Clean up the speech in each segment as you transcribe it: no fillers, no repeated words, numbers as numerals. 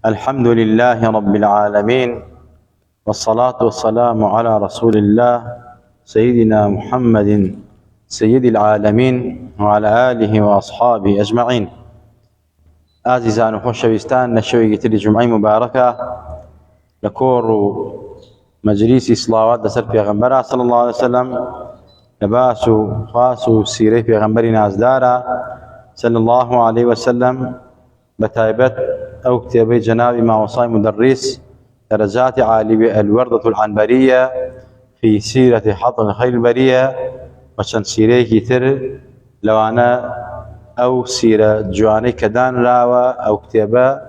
الحمد لله رب العالمين، والصلاة والسلام على رسول الله سيدنا محمد سيد العالمين وعلى آله وأصحابه أجمعين. عزيزان وخوشويستان نشوي قتل جمعي مباركة لكور مجلس صلوات دسر پیغمبر صلى الله عليه وسلم لباسو خاصو سيري پیغمبرنا ازدارا صلى الله عليه وسلم بتايبت أو كتابي جناب إمام وصاي مدرس درجات عالية الوردة العنبرية في سيرة حطن خير البرية وشان سيري كتر لو أنا أو سيرة جواني كدان راوة أو كتابة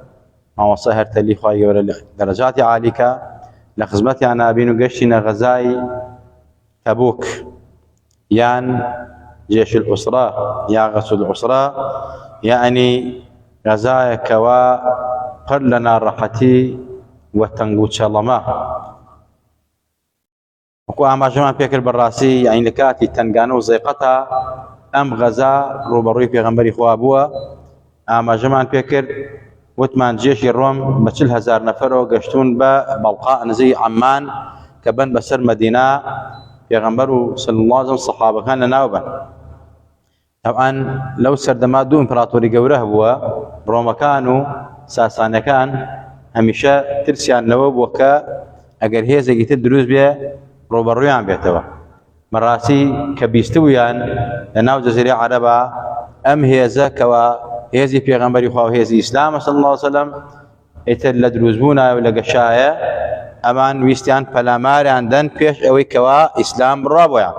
مع وصاي هرتلي خواهي درجات عالية لخزمتي أنا أبين قشنا غزاي تبوك يعني جيش الأسرة يا غزو الأسرة يعني غزايا كوا قر لنا راحتي وتنقو تشالما وكو اما جمان فكر بالراسي يعني لكاتي تنقانو زيقتها ام غزا روبروي پیغمبري خوابوا اما جمان فكر وثمان جيش الروم بشل هزار نفرو قشتون ببلقاء نزي عمان كبن بسر مدينة پیغمبرو صلى الله عليه وسلم صحابه كان لناوبا طبعا لو سردما دو امبراطوري قوره هو روما كانوا ساسانيا كان هميشه ترسيان لو وكا اگر هي زي تدروز بها روبرويان بيتوا مراسي كبيستويان لناو جزيره عربه ام هي زكوا هي زي پیغمبري خو هي زي اسلام صلى الله عليه وسلم اتل دروزبونا ولا قشايه امان ويستيان فلامار عندن بيش اوي كوا اسلام رابع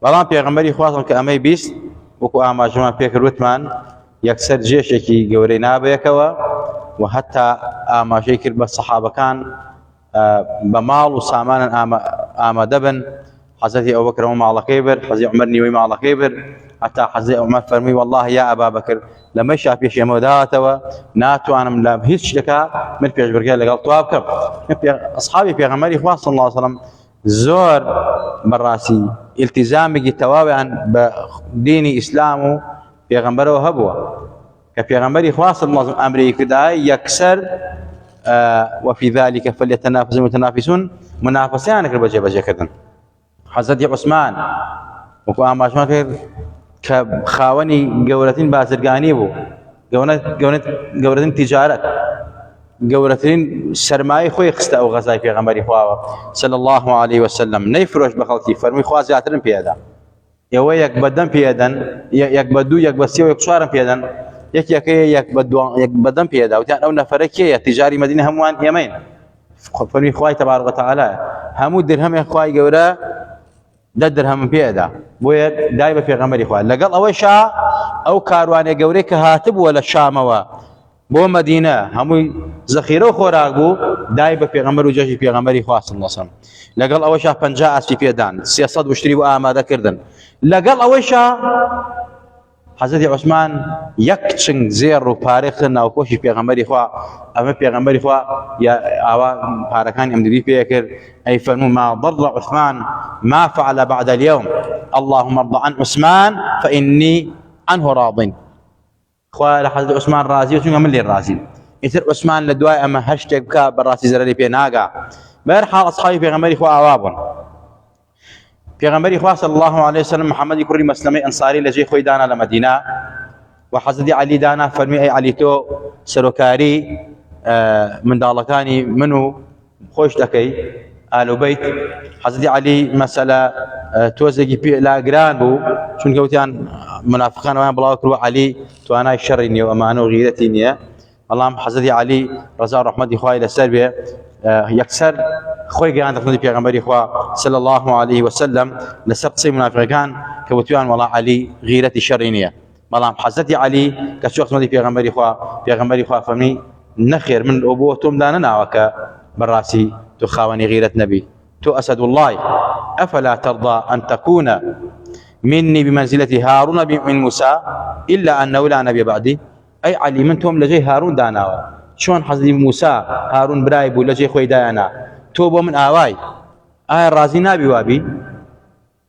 والله پیغمبري خو كامي بيست وكو اما جمان فكر وثمان يكسر جيشكي قورينا بيكوا وحتى اما شيكر بالصحابه كان بمال وسامان اما دبن حضرت ابو بكر وما الله كبر، حضرت عمر نيوي ما الله كبر، حتى حضرت عمر فرمي والله يا ابا بكر لما شاف شيء موداته ناتو انا من لا هيش لك من في بركه لقال طوابكم اصحابي في غمري خواص صلى الله عليه وسلم زور براسي التزامي توابعا بديني اسلامه پیغمبر و هبوا كبيغمبري خواص الله امري كدا يكسر وفي ذلك فليتنافس المتنافسون منافسان كربجه بجه كدن حضرت عثمان وكو اما شما كخاوني قولتين بازرگاني بو قولتين تجارت قولتين سرماي خوي خستا او غزاي پیغمبري خوا صلى الله عليه وسلم نيفروش بخلتي فرمي خوا زياترن بيدا يو يك بدن بيدن يك بدو يك بسيو يك شوارن بيدن يك بدن بيدا وتان او نفركيه تجاري مدينه هموان يمين فرمي خواي تبارك وتعالى همو درهم يا خواي قورا درهم بيدا بو دايبه في غمري خوا لقل او شا او كاروان قوريك هاتب ولا شاموا بو مدينه همو ذخيره خوراغو دايبه في غمر وجهي في غمري خوا صلى الله عليه وسلم لقل او شا بنجا اسفي بيدان سياسات واشتري واماده كردن لقل او شا حضرت عثمان يكچن زير وبارخنا وكوشي في غمري خوا اما في غمري خوا يا اوا باركان امدي فيكر اي فرموا ما ضر عثمان ما فعل بعد اليوم اللهم ارض عن عثمان فاني عنه راض خوا حضرت عثمان راضي وشنو من اللي راضي يتر عثمان لدواي اما هاشتاج براسي زرلي بيناغا برحال اصحابي في غمري خوا اوابون پیغمبری خدا صلی الله علیه وسلم محمد کوری مسلمه انصاری لجی خوی دانا لمدینه و حضرت علی دانا فرمی ای علی تو سروکاری من دالکانی منو خوش دکی آل بیت حضرت علی مساله توزگی پی لاگران بو چون گوتیان منافقان و بلاو کرو علی تو انا شرنی و امانه و غیرتینی اللهم حضرت علی رضا رحمت خوای لسربه يكسر خوي عند خدمه پیغمبري خوا صلى الله عليه وسلم لسبت منافقان كوتيان والله علي غيرة شرينيه والله حضرت علي كشخص خدمه پیغمبري خوا فمي نخير من ابوتهم داننا وك براسي تخاوني غيرة نبي تو اسد الله افلا ترضى ان تكون مني بمنزله هارون من موسى الا انه لا نبي بعدي اي علي منتم لجي هارون داناوا شون حضرت موسى هارون براي بو لجي خوي دانا توبه من اواي رازي نابي وابي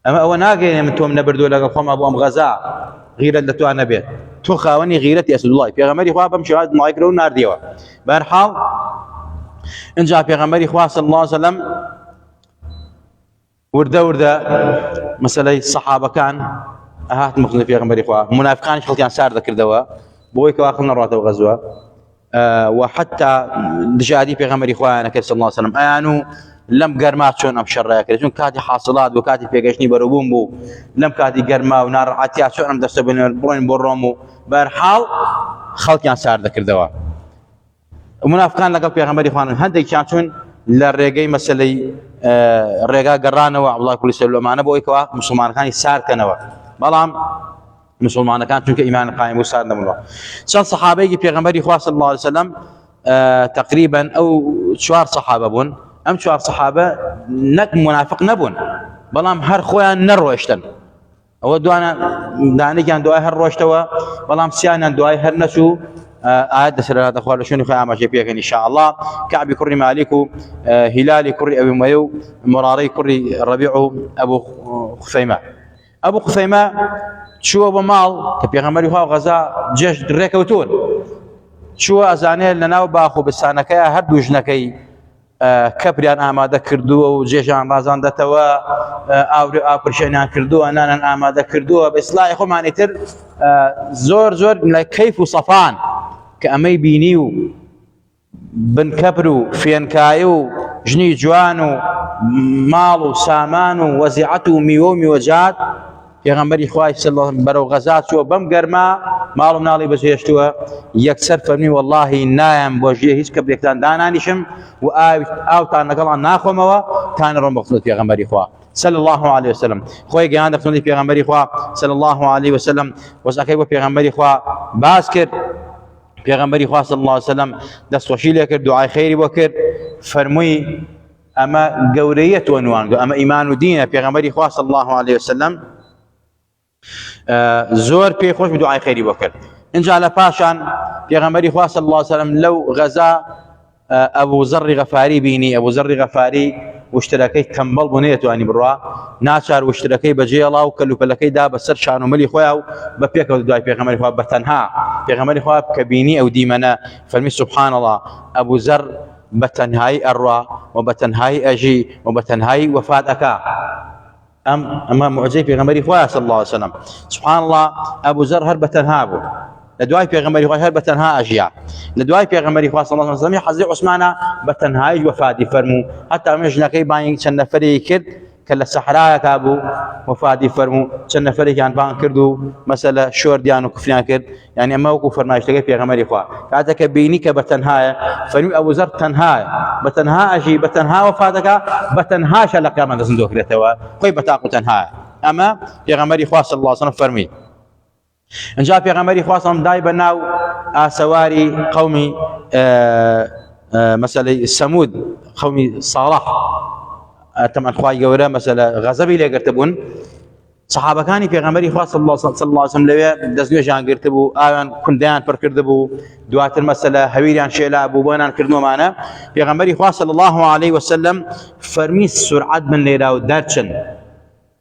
اما او ناقي من توم نبردو لك قوم ابو ام غزا غير اللي تو انا بيت تۆ خاوەنی غیرەتی ئەسدوڵڵای پێغەمبەری خوا بەم شێوازە دڵای کرد و ناردیەوە. بەهەرحاڵ اینجا پێغەمبەری خوا صلی الله علیه و سلم وردە مەسەلەی سەحابەکان ئەهات مخنووی پێغەمبەری خوا، منافقانیش خەڵکیان سار دەکردەوە بۆی کەوا خەڵ نەڕاتەوە غەزوە وحتى دژادی پێغەمبەری خوایانە کرد صلی الله علیه و سلم ئەیان و لەم گەرما چۆن ئەم شەڕەیە کرد، چون کاتی حاصلات و کاتی پێگەشتنی بەروبووم بوو، لەم کاتی گەرما و ناڕەحەتیا چۆن ئەم دەستە بڕۆین بۆ ڕۆم و بەهەرحاڵ خەڵکیان سار دەکردەوە. منافقان لەگەڵ پێغەمبەری خوان هەندێکیان چوون لە ڕێگەی مەسەلەی ڕێگا گەڕانەوە عەبدوڵڵای کوڕی سەلومانە بۆ ئەوەی موسڵمانەکانی ساردکەنەوە، بەڵام مسلمانەکان چونکە ئیمان قایم و سار نەبوونەوە. چەند سەحابەیەکی پێغەمبەری خوا صلی الله علیه و سلم تقریبا ئەو 4 سەحابە بوون، ئەم 4 سەحابە نەک منافق نەبوون بەڵام هەر خۆیان نەڕۆیشتن، ئەوە دوانە دانێکیان دوای هەر ڕۆشتەوە بەڵام سییانیان دوای هەر نەچوو. ئاەت دەسەراتە خوا لە شوێنی خۆی ئاماژەی پێکەن ئینشاءالله. کەعبی کوڕی مالیک و هیلالی کوڕی ئەبی ئومەیە و مڕارەی کوڕی ڕەبیع و ئەبوو خوسەیمە. ئەبوو خوسەیمە چووە بۆ ماڵ کە پێغەمبەری خوا غەزا جێش ڕێکەوتون، چووە ئەزانێ لەناو باخ و بستانەکەیە هەردوو ژنەکەی کەپریان ئامادە کردووە و جێژان ڕازاندەتەوە، ئاپرشێنیان کردووە، نانیان ئامادە کردووە. بە ئیسلاحی خۆمانی تر زۆر لە کەیف و سەفان کە ئەمەی بینی و بنکەپر و فێنکایە و ژنی جوان و ماڵ و سامان و وەزیعەت و میوە و میوەجات پێغەمبەری خوای صلی الله علیه و سلم بەرەو غەزا چووە بەم گەرما ماڵ و مناڵی بەجێهێشتووە. یەکسەر فەرمی وەڵڵاهی نایم بۆ ژێ هیچ کەپێکتان دانانیشم و ئاوتان لەگەڵان ناخۆمەوە تانە ڕۆم بە خزمەت پێغەمبەری خوا صلی الله علیه و سلم. خۆی گەیاندە خزمەتی پێغەمبەری خوا صلی الله علیه و سلم، وەزعەکەی بۆ پێغەمبەری خوا باس کرد. پێغەمبەری خوا صلی الله علیه و سلم دەستخۆشی لێ کرد، دوعای خەیری بۆ کرد، فەرمووی ئەمە گەورەیەت وەنوانگە، ئەمە ئیمان و دینە. پێغەمبەری خوا صلی الله علیه و سلم زۆر پێی خۆش بوو، دوعای خەیری بۆ کرد. اینجا لە پاشان پێغەمبەری خوا صلی الله علیه و سلم لەو غەزا ئەبوو زەڕی غەفاری بینی. ئەبوو زەڕی غەفاری وشترەکەی تەمبەڵ بوو نەیەتوانی بڕوا، ناچار وشترەکەی بەجێڵا و کەلوپەلەکەی دا بەسەر شان و مەلی خۆیان و بە پێکەوت دوای پێغەمبەری خوا بەتەنها. پێغەمبەری خوا کە بینی ئەو دیمەنە فەرمی سوبحان الله، ئەبوو زەڕ بەتەنهایی ئەڕوا و بەتەنهایی ئەژی و بەتەنهایی وەفات ئەکا. ئەمە معجزەی پێغەمبەری خوا صلی الله علیه و سلم. سبحان الله، ئەبوو زەڕ هەر بەتەنها بوو، لە دوای پێغەمبەری خوا هەر بەتەنها ئەژیا. لە دوای پێغەمبەری خوا صلی الله علیه و سلم حەزرەتی عوسمانە بەتەنهایی وەفاتی فەرموو، هەتا ئەمە ژنەکەی بانگی چەند نەفەرێکی کرد کە لە سەحرایەکا بوو وەفاتی فەرموو، چەند نەفەرێکیان بانگ کرد و مەسەلە شۆردیان و کوفریان کرد. یعنی ئەمە وەکو فەرمایشتەکەی پێغەمبەری خوا کاتێککە بینی کە بەتەنهایە فەرمی ئەبوو زەڕ تەنهایە، بەتەنها ئەژی، بەتەنها وەفاتەکە، بەتەنهاشە لە قیامەت دەست دۆکرێتەوە، خۆی بەتاق و تەنهایە. ئەمە پێغەمبەری خوا صلی الله علیه و سلم فەرمی. اینجا پێغەمبەری خوا صلی الله علیه و سلم دای بەناو ئاسەواری قەومی مەسەلەی سەمود، قەومی ساڵح تەمان خوای گەورە مەسەلە غەزەبی لێگرتە بوون. سەحابەکانی پێغەمبەری خوا صلی الله علیه و سلم لەوێ دەستنوێژیان گرتە بوو، ئاویان کوندیان پڕ کرده بوو، دواتر مەسەلە هەویریان شێلا بوو بۆیان کردنەوەمانە. پێغەمبەری خوا صلی الله علیه و سلم فەرمی سورعەت بن لێرا و دەرچن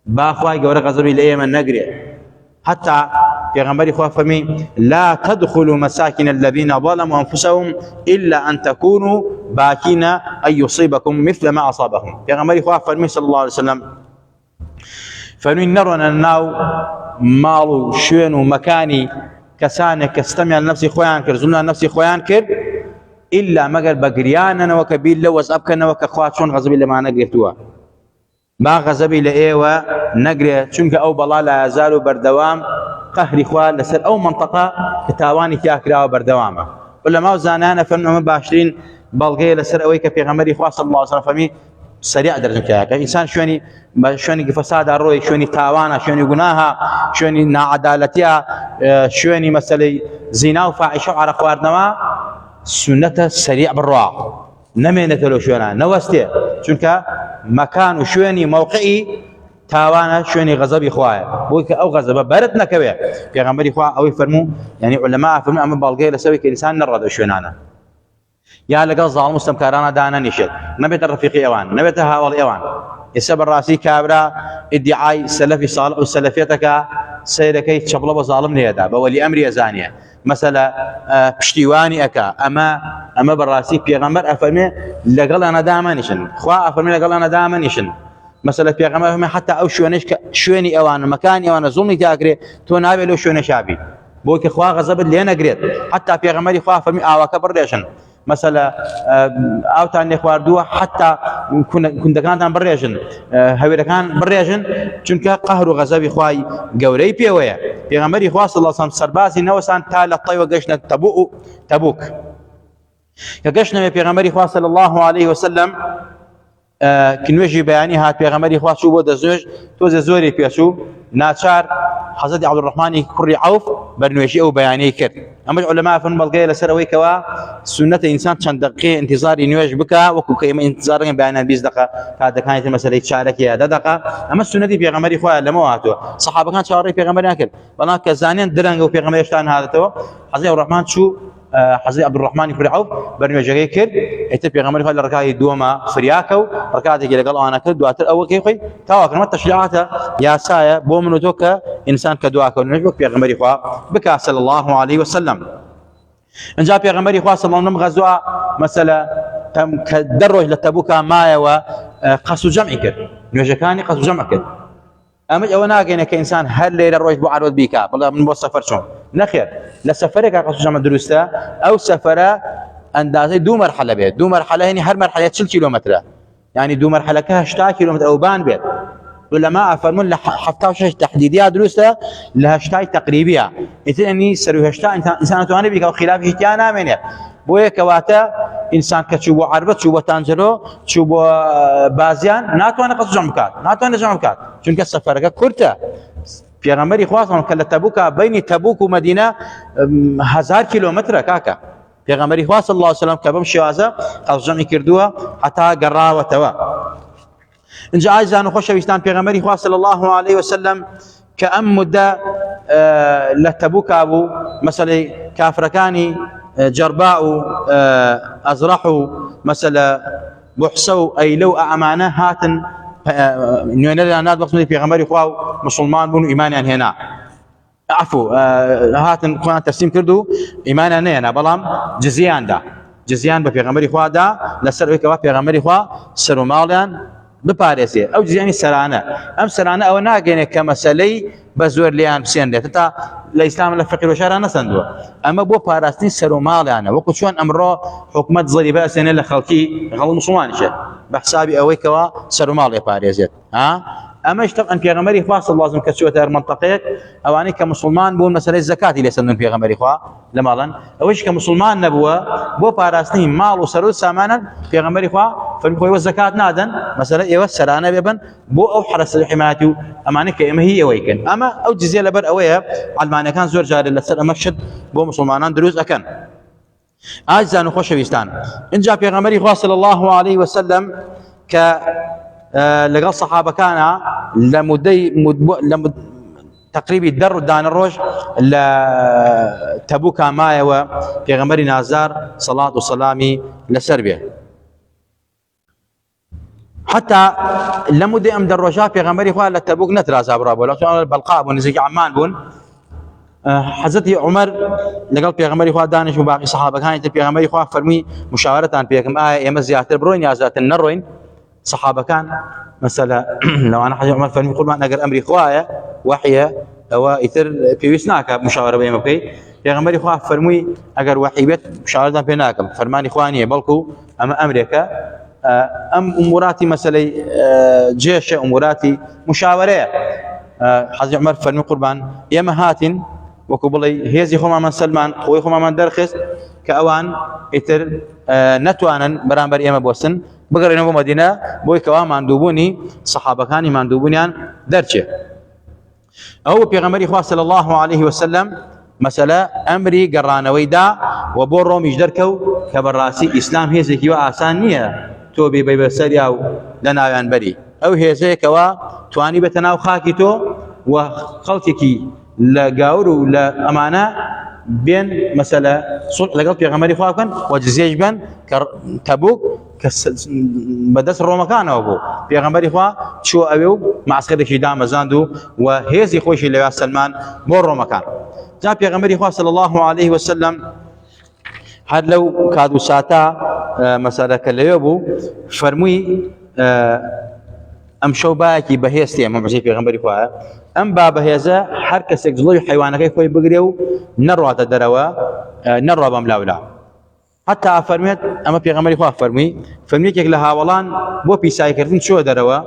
با خوای گەورە غەزەبی لە ئێمە نەگرێ. حتى پیغمبر خدا فرمی لا تدخلوا مساكن الذين ظلموا انفسهم الا ان تكونوا باكين ان يصيبكم مثل ما اصابهم. پیغمبر خدا فرمی صلی الله علیه وسلم فرمی نرون الناو مالو شوين ومكاني كسانك استمع لنفسي خوان كر زلنا نفسي خوان كر الا مگر بقريانا وكبيل لوز ابكنا وكخوات شون غزبي لما نقرتوا ما غزبي لأيوة نقرأ چونك أو بلا لا يزال بردوام قهر إخوان لسر أو منطقة كتاواني تاكرا وبردوامه ولا ما وزانانا فإنهم باشرين بلغي لسر أويك في غمري إخوان صلى الله عليه وسلم فمي سريع درجة كياك إنسان شواني فساد الروي شواني تاوانا شواني قناها شواني ناعدالتها شواني مسألة زنا وفاحشة على خوارنما سنته سريع بالرواق نمينة لو شوانا نوستي چونك مكان وشواني موقعي تاوانا شواني غضب خوايا بوك او غضب برد نكوي پیغمبر خوا او فرمو يعني علماء فرمو اما بالغي لسوي كإنسان نرد شوانانا يا لقى ظالم مستمكارانا دانا نشد نبيت الرفيقي اوان نبيت هاول اوان يسب الراسي كابرا ادعاء سلفي صالح وسلفيتك سيركي تشبله بظالم نيدا بولي امر يزانيه مثلا پشتیوانی اكا اما براسي پیغمبر افرمي لقل انا دائما نشن خوا افرمي لقل انا دائما نشن مثلا پیغمبر افرمي حتى او شويني اوان مكاني اوان ظلمي تاكري تو نابي لو شويني شابي بوك خوا غضب اللي انا قريت حتى پیغمبر خوا افرمي اواك بريشن مثلا او تاني خواردوه حتى كنت كانت بريشن هويدا كان بريشن چونك قهر وغضب خواي گوري بيويا پیغمبر خوا صلى الله عليه وسلم سربازي نوسان تال الطي وقشنا تبوك كقشنا پیغمبر خوا صلى الله عليه وسلم كنوجي بياني هات پیغمبر خوا شو بود زوج تو زوري بيسو ناچار حضرت عبد الرحمن كري عوف برنويشي او بياني كر اما العلماء فن بلقي لسروي كوا سنه انسان چند دقيقه انتظار ينوج بكا وكو كيما انتظار بيان 20 دقيقه هذا كانت المساله تشارك يا دقيقه اما السنه دي پیغمبر خوا لمواتو صحابه كان شاوري پیغمبر اكل بلا كزانين درنگ و پیغمبر شتان هذا تو حضرت عبد الرحمن شو حضرت عبد الرحمن كري عوف برنويشي كر ايت پیغمبر خوا ركعه دوما فرياكو ركعه كي قال انا كل دواتر اول كي تاوا كلمه تشريعات يا سايا بومنو توكا انسان كدواك ونجبك پیغمبر خوا بك صلى الله عليه وسلم ان جاء پیغمبر خوا صلى الله عليه وسلم غزوه مثلا تم كدرج لتبوك مايا وقص جمع كر نوجكاني قص جمع كر اما انا كاين كانسان هل ليله روج بو عرض بيكا والله من سفر شلون نخير لا سفرك قص جمع دروستا او سفره اندازه دو مرحله بيت دو مرحله يعني هر مرحله 6 كيلومتر يعني دو مرحله كه 8 كيلومتر او بان بيت علماء فرمون حتى شش تحديديه دروسه لها شتاي تقريبيه يعني سرو هشتا انسان تواني بك خلاف هتيانا منه بويه كواتا انسان كتشوبو عربه شوبو تانجرو شوبو بازيان ناتواني قص جمكات ناتواني جمكات چونك سفرك كرتا پیغمبر خواصم كلا تبوك بين تبوك ومدينه 1000 كيلومتر كاكا پیغمبر خواص صلى الله عليه وسلم كبم شوازه قص جمع كردوها حتى قرا وتوا ان جاء ايزان خوشويستان پیغمبر خوا صلى الله عليه وسلم كأم مدة لتبوك ابو مثلا كافركاني جرباء ازرحوا مثلا بحسو اي لو اعمانه هاتن نيونيلا ناد وقت پیغمبر خوا مسلمان بن ايمان يعني هنا عفو هاتن قران تفسير كردو ايمان هنا بلام جزيان بپیغمبر خوا دا لسر وكوا پیغمبر خوا سر مالان بپارێزێ ئەو جیانی سەرانە ئەم سەرانە ئەوە ناگەێنێت کە مەسەلەی بە زۆر لیان بسێنرێت تا لە ئیسلام لە فەقیر و شارە نەسەندووە ئەمە بۆ پاراستنی سەر و ماڵیانە وەکو چۆن ئەمڕۆ حکومەت زەریبە ئەسێنێت لە خەڵکی هەڵ مسڵمانیشە بە حسابی ئەوەی کەوا سەر و ماڵێ پارێزێت ئەمەش تەبعەن پێغەمبەری خوا صلی الله علیه و سلم کە چووەتە هەر مەنتەقەیەک ئەوانەی کە مسڵمان بوون مەسەلەی زەکاتی لێسەندون پێغەمبەری خوا لە ماڵن ئەوەش کە مسڵمان نەبووە بۆ پاراستنی ماڵ و سەر و سامانن پێغەمبەری خوا فەرمی خۆی وە زەکات نادەن مەسەلە ئێوە سەرانە بێبن بۆ ئەو حرەسە حمایەتی و ئەمانە کە ئێمە هی ئەوەیکەن ئەمە ئەو جزیە لەبەر ئەوەیە عەلمانیەکان زۆر جارە لەسەر ئەمە شت بۆ مسڵمانان دروست ئەکەن ئازیزان و خۆشەویستان اینجا پێغەمبەری خوا صلی الله علیه وسلم کە لەگەڵ سەحابەکانە لە مدەی تقریبی دەڕ و دانەڕۆژ لە تەبووکە مایەوە پێغەمبەری نازار سەڵات و سەلامی لەسەر بێ حتى لمدة أم دروجات پیغمبری خوا لە تەبوک نەترازا بڕا بۆ لە بەڵقا بوون نزیکی عمان بوون حضرت عمر لەگەڵ پێغەمبەری خوا دانیشت و باقی سەحابەکانی تر پێغەمبەری خوا فەرمووی مشاورەتان پێکەم ئایا ئێمە زیاتر بڕۆین یا زیاتر نەڕۆین صحابەکان مثلا لەوانە حضرت عمر فەرمی قوربان ئەگەر ئەمری خوایە وحیە ئەوە ئیتر پێویست ناکە مشاورە بە ئێمە بکەیت پێغەمبەری خوا فەرمووی ئەگەر وحی بێت مشاورەتان پێ ناکەم فەرمانی خوا نییە بەڵکو ئەمە ئەمرێکە ام اموراتي مثلا جيش اموراتي مشاوره حضرت عمر فرمي قربان يا مهاتن وكبلي هيزي خما من سلمان خوي خما من درخس كاوان اتر نتوانا برامبر يما بوسن بقرينا بمدينه بوي كوان مندوبوني صحابه كان مندوبونيان درجه او بيغمبري خوا صلى الله عليه وسلم مثلا امري قرانوي دا وبورو مجدركو كبراسي اسلام هيزي كيوا اسانيه توبي بيبسري او لناوان بري او هيزيكوا تواني بتناو خاكي تو وخلقكي لقاور ولا امانه بين مثلا صلح لقلب پیغمبري خوا كان وجزيج بن تبوك بدس روما كان ابو پیغمبري خوا شو أبيو معسكر شيدام مزاندو وهذي خوش اللي سلمان مرة مكان جاء بيغمبري خواه صلى الله عليه وسلم هر لو كادو ساتا مسألة كاليوبو فرموي ام شو باكي بهيستي ام عزيز بيغمبري خواه ام بابهيزا هر كسك جلوي حيوانك خوي بقريو نروا تدروا نروا بملاولا حتى فرميت اما بيغمبري خواه فرمي كيك لها ولان بو بيساي كردن شو دروا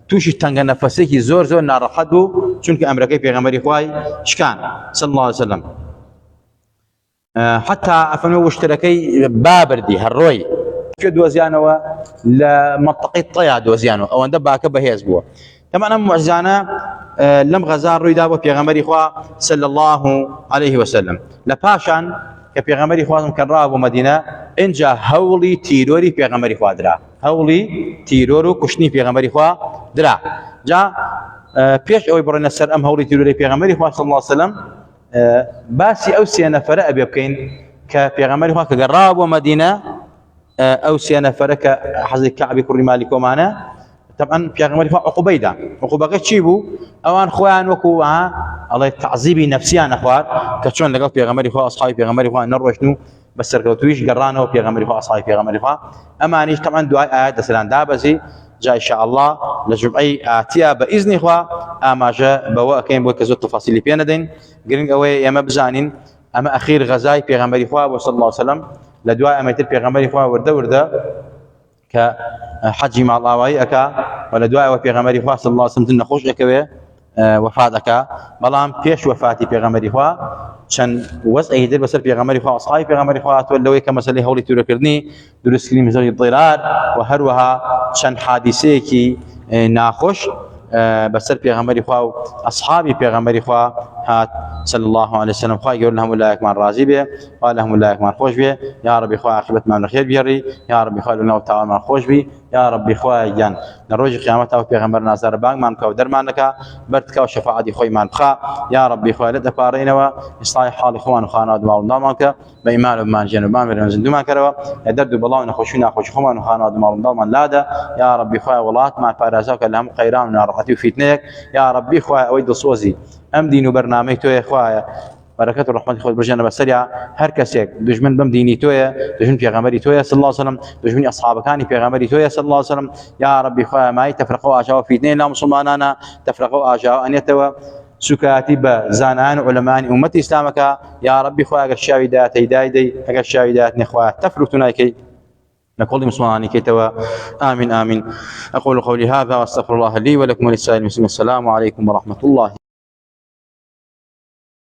توشي تنگا نفسي زور ناراحت بو چونك امريكي بيغمبري خواه شكان صلى الله عليه وسلم حتى افرمي واشتركي بابردي هالروي دوزيانو لمنطقه طيا دوزيانو او اندبا كبهيز بو طبعا معزانا لم غزار رويدا بيغمبري خواه صلى الله عليه وسلم لباشان كبيغمبري خواه كراب ومدينه انجا هولي تيروري بيغمبري خواه درا هولي تيرورو كشني بيغمبري خواه درا جا بيش او برنا سر ام هولي تيروري بيغمبري خواه صلى الله عليه وسلم باسي او سي نفر ابي بكين كبيغمبري خواه كراب ومدينه او سي نفر كحزي كعبي كري مالك ومعنا طبعا بيغمبري خواه عقوبه غير تشيبو اوان خوان وكو الله تعذيبي نفسيا اخوار كشون لقى بيغمبري خواه اصحابي بيغمبري خواه نروح شنو بس ركوتويش قرانا وبيغمبري خواه اصحابي بيغمبري خواه اما انيش طبعا دعاء ايات سلام دابزي جاء ان شاء الله لجمعي اتيا باذن خواه اما جاء بوا كاين بو كزو التفاصيل بيندين جرين اوي يا مبزانين اما اخير غزاي بيغمبري خواه صلى الله عليه وسلم لدعاء ما يتر بيغمبري خواه ورده كحجي مع الله اكا ولا دعاء بيغمبري خواه صلى الله عليه وسلم نخوش اكوي وفاتك بلام بيش وفاتي بيغمبري خواه چن وضع يدير بسر بيغمبري خواه اصحابي بيغمبري خواه تولوي كمساله هولي توركرني درس كلمه زوج الضرار وهروها چن حادثه كي ناخوش بسر بيغمبري خواه اصحابي بيغمبري خواه هات صلى الله عليه وسلم خواه يقول لهم الله يكمل راضي به قال لهم الله يكمل خوش به يا ربي خواه عاقبت من الخير بيري يا ربي خواه لنا وتعالى من خوش بي يا ربي خواه جان نروج قيامته بيغمبر ناصر باغ مان كو درمانك برتك وشفاعتي خوي مان بخا يا ربي خواه لدفارين واصلاح حال اخوان وخانات مالك بايمان ومان جنوبان برمزن دوما كروا يدرد بالله نخوشنا خوش خوان وخانات مال لادا يا ربي خواه ولات ما فارزاك لهم خيران نارحتي وفتنك يا ربي خواه اويد صوزي ام دين وبرنامج تو يا خواه بركة الرحمن خود برجانا بسريع هر كسيك دجمن بم ديني تويا دجمن بيغمبري تويا صلى الله عليه وسلم دجمن اصحاب كاني بيغمبري تويا صلى الله عليه وسلم يا ربي خويا ماي تفرقوا اجاو في اثنين لا مسلمانانا تفرقوا اجاو ان يتوا سكاتب زانان علماء امتي اسلامك يا ربي خويا اگر شاهدات هدايدي اگر شاهدات نخوا تفرقتنا كي نقول مسلماني كي توا امين اقول قولي هذا واستغفر الله لي ولكم ولسائر المسلمين السلام عليكم ورحمه الله